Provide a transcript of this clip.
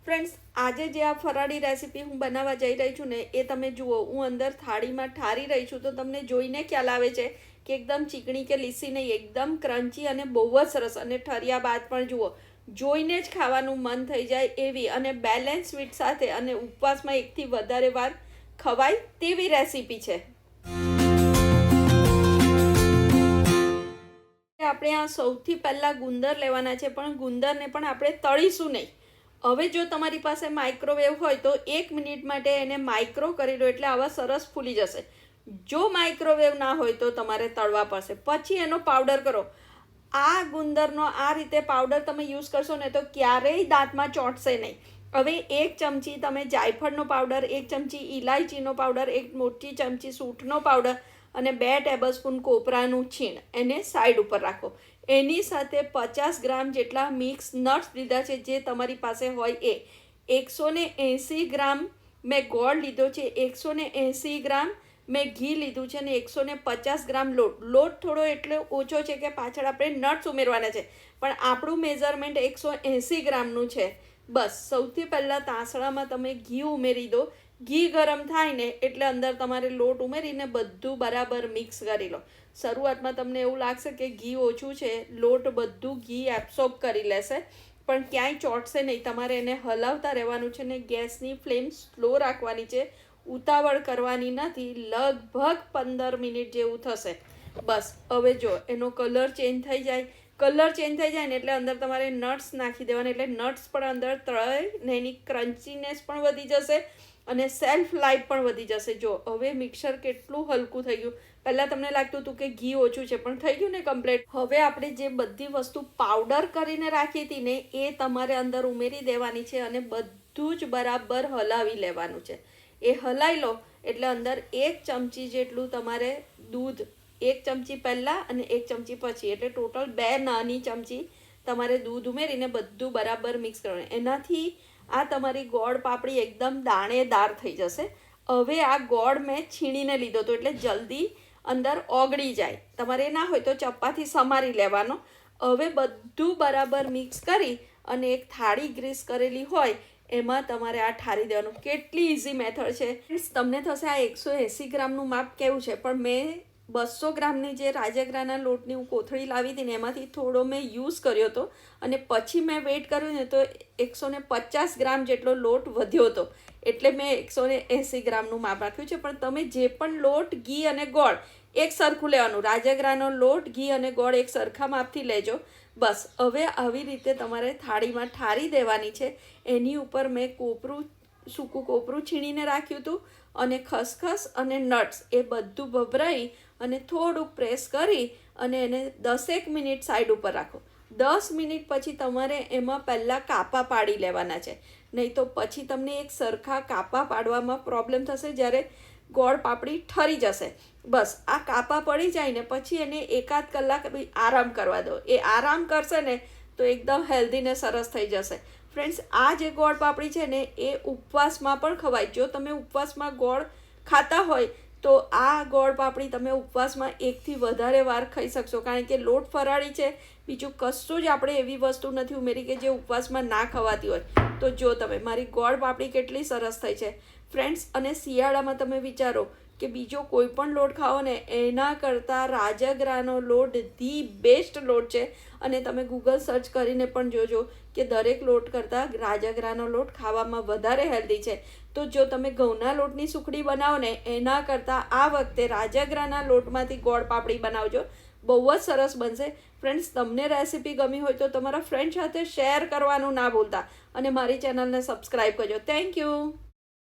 Friends, આજે જે આ ફરાળી રેસીપી હું બનાવવા જઈ રહી છું ને એ તમે જુઓ, હું અંદર થાળીમાં ઠારી રહી છું તો તમને જોઈને ખ્યાલ આવે છે કે એકદમ ચીકણી કે લીસી નહીં, એકદમ ક્રન્ચી અને બહુ જ સરસ. અને ઠર્યા બાદ પણ જુઓ, જોઈને જ ખાવાનું મન થઈ જાય એવી અને બેલેન્સ સ્વીટ સાથે અને ઉપવાસમાં એકથી વધારે વાર ખવાય તેવી રેસીપી છે. આપણે આ સૌથી પહેલાં ગુંદર લેવાના છે, પણ ગુંદરને પણ આપણે તળીશું નહીં. હવે જો તમારી પાસે માઇક્રોવેવ હોય તો 1 મિનિટ માટે એને માઇક્રો કરી લો, એટલે આવા સરસ ફૂલી જશે. જો માઇક્રોવેવ ના હોય તો તમારે તળવા પડશે, પછી એનો પાવડર કરો. આ ગુંદરનો આ રીતે પાવડર તમે યુઝ કરશો ને તો ક્યારેય દાંતમાં ચોંટશે નહીં. હવે 1 ચમચી તમે જાયફળનો પાવડર, 1 ચમચી ઇલાયચીનો પાવડર, 1 મોટી ચમચી સૂંઠનો પાવડર અને 2 ટેબલસ્પૂન કોપરાનું છીણ એને સાઈડ ઉપર રાખો. એની સાથે 50 ગ્રામ જેટલા મિક્સ નટ્સ લીધા છે, જે તમારી પાસે હોય એ. 180 ગ્રામ મેં ગોળ લીધો છે, 180 ગ્રામ મેં ઘી લીધું છે અને 150 ગ્રામ લોટ. લોટ થોડો એટલો ઓછો છે કે પાછળ આપણે નટ્સ ઉમેરવાના છે, પણ આપણું મેઝરમેન્ટ 180 ગ્રામનું છે. બસ સૌથી પહેલાં તાંસળામાં તમે ઘી ઉમેરી દો. ઘી ગરમ થાય ને એટલે અંદર તમારે લોટ ઉમેરીને બધું બરાબર મિક્સ કરી લો. શરૂઆતમાં તમને એવું લાગશે કે ઘી ઓછું છે, લોટ બધું ઘી એબ્સોર્બ કરી લેશે, પણ ક્યાંય ચોંટશે નહીં. તમારે એને હલાવતા રહેવાનું છે ને ગેસની ફ્લેમ સ્લો રાખવાની છે, ઉતાવળ કરવાની નથી. લગભગ 15 મિનિટ જેવું થશે. બસ હવે જો એનો કલર ચેન્જ થઈ જાય, કલર ચેન્જ થઈ જાય ને એટલે અંદર તમારે નટ્સ નાખી દેવાના, એટલે નટ્સ પણ અંદર તળાય ને એની ક્રન્ચીનેસ પણ વધી જશે અને સેલ્ફ લાઈફ પણ વધી જશે. જો હવે મિક્સર કેટલું હલકું થઈ ગયું. પહેલાં તમને લાગતું હતું કે ઘી ઓછું છે, પણ થઈ ગયું ને કમ્પ્લીટ. હવે આપણે જે બધી વસ્તુ પાવડર કરીને રાખી હતી ને એ તમારે અંદર ઉમેરી દેવાની છે અને બધું જ બરાબર હલાવી લેવાનું છે. એ હલાવી લો એટલે અંદર 1 ચમચી જેટલું તમારે દૂધ, 1 ચમચી પહેલાં અને 1 ચમચી પછી, એટલે ટોટલ 2 નાની ચમચી તમારે દૂધ ઉમેરીને બધું બરાબર મિક્સ કરવાનું. એનાથી આ તમારી ગોળ પાપડી એકદમ દાણેદાર થઈ જશે. હવે આ ગોળ મેં છીણીને લીધો હતો એટલે જલ્દી અંદર ઓગળી જાય. તમારે ના હોય તો ચપ્પાથી સમારી લેવાનો. હવે બધું બરાબર મિક્સ કરી અને એક થાળી ગ્રીસ કરેલી હોય એમાં તમારે આ ઠારી દેવાનું. કેટલી ઇઝી મેથડ છે. તમને થશે આ 180 ગ્રામનું માપ કેવું છે, પણ મેં 200 ગ્રામની જે રાજગરાના લોટની હું કોથળી લાવી હતી ને એમાંથી થોડો મેં યુઝ કર્યો હતો અને પછી મેં વેઇટ કર્યું ને તો 150 ગ્રામ જેટલો લોટ વધ્યો હતો, એટલે મેં 180 ગ્રામનું માપ રાખ્યું છે. પણ તમે જે પણ લોટ, ઘી અને ગોળ એક સરખું લેવાનું. રાજગરાનો લોટ, ઘી અને ગોળ એક સરખા માપથી લેજો. બસ હવે આવી રીતે તમારે થાળીમાં ઠારી દેવાની છે. એની ઉપર મેં સૂકું કોપરું છીણીને રાખ્યું હતું અને ખસખસ અને નટ્સ એ બધું ભભરાઈ અને થોડુંક પ્રેસ કરી અને એને 10 મિનિટ સાઈડ ઉપર રાખો. 10 મિનિટ પછી તમારે એમાં પહેલાં કાપા પાડી લેવાના છે, નહીં તો પછી તમને એક સરખા કાપા પાડવામાં પ્રોબ્લેમ થશે જ્યારે ગોળ પાપડી ઠરી જશે. બસ આ કાપા પડી જાય ને પછી એને 1-8 કલાક આરામ કરવા દો. એ આરામ કરશે ને તો એકદમ હેલ્ધી ને સરસ થઈ જશે. ફ્રેન્ડ્સ, આ જે ગોળ પાપડી છે ને એ ઉપવાસમાં પણ ખવાય. જો તમે ઉપવાસમાં ગોળ ખાતા હોય તો આ ગોળ પાપડી તમે ઉપવાસમાં 1થી વધારે વાર ખાઈ શકશો, કારણ કે લોટ ફરાળી છે. બીજું કશું જ આપણે એવી વસ્તુ નથી ઉમેરી કે જે ઉપવાસમાં ના ખવાતી હોય. તો જો તમે મારી ગોળ પાપડી કેટલી સરસ થઈ છે ફ્રેન્ડ્સ. અને શિયાળામાં તમે વિચારો કે બીજો કોઈ પણ લોટ ખાઓ ને એના કરતાં રાજગરાનો લોટ ધી બેસ્ટ લોટ છે. અને તમે ગૂગલ સર્ચ કરીને પણ જોજો કે દરેક લોટ કરતાં રાજગરાનો લોટ ખાવામાં વધારે હેલ્ધી છે. તો જો તમે ઘઉંના લોટની સુખડી બનાવો ને એના કરતાં આ વખતે રાજગરાના લોટમાંથી ગોળ પાપડી બનાવજો, બહુ જ સરસ બનશે. ફ્રેન્ડ્સ, તમને રેસીપી ગમી હોય તો તમારા ફ્રેન્ડ સાથે શેર કરવાનું ના ભૂલતા અને મારી ચેનલને સબસ્ક્રાઈબ કરજો. Thank you.